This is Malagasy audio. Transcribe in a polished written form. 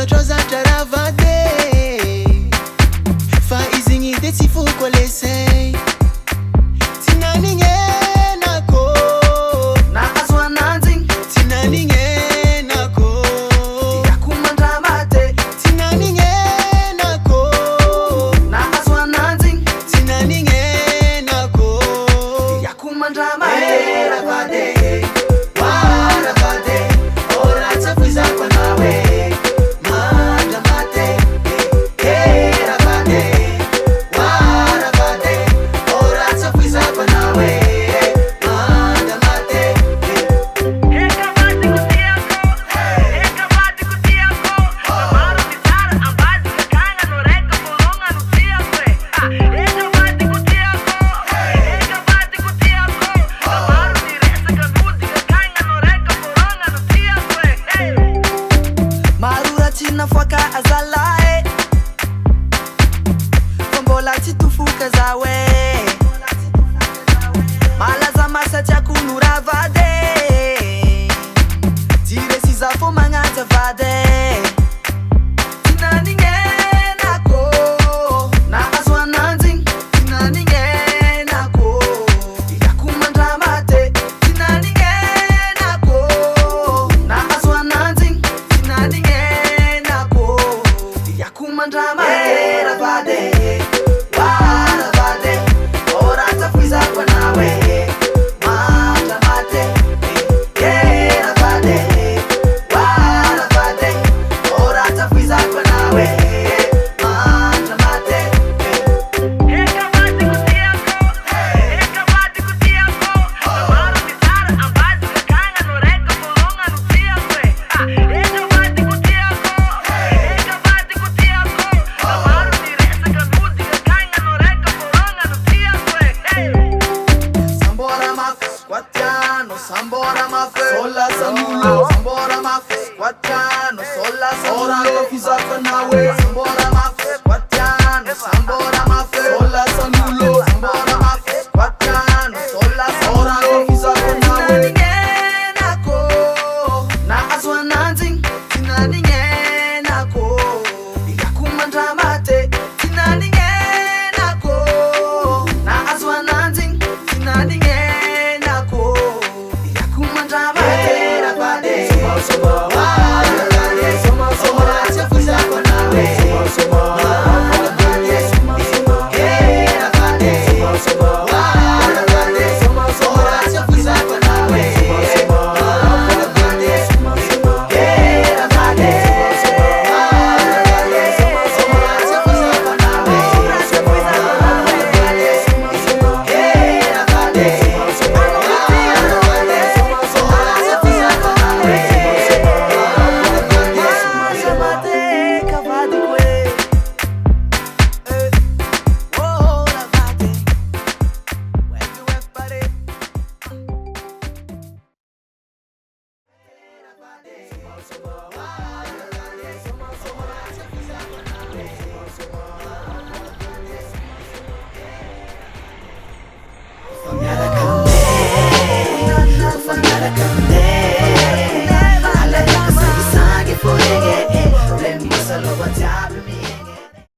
zatra ravade fa izigny de tsy fokolesay tsy nanignenako nahazo ananjy tsy nanignenako tiako mandramate tsy nanignenako nahazo ananjy tsy nanignenako tiako mandramate ravade ravade ora tsafizako anawe mandramate ravade ravade ora tsafizako anawe mandramate nafoaka azalae fambola tsy tofoka zawe malaza masa tiako noravade jiresy fo magnazavade tsy nanignenako nahazo ananjy tsy nanignenako tiako mandramate tsy nanignenako nahazo ananjy tsy nanignenako tiako mandramate ravade ravade ora tsafizako anawe mandramate ravade ravade ora tsafizako anawe mandramate Sambora mafe, sola samulo. Sambora mafe, squatano, sola samulo. Ora lo fizako nawe. Sambora mafe.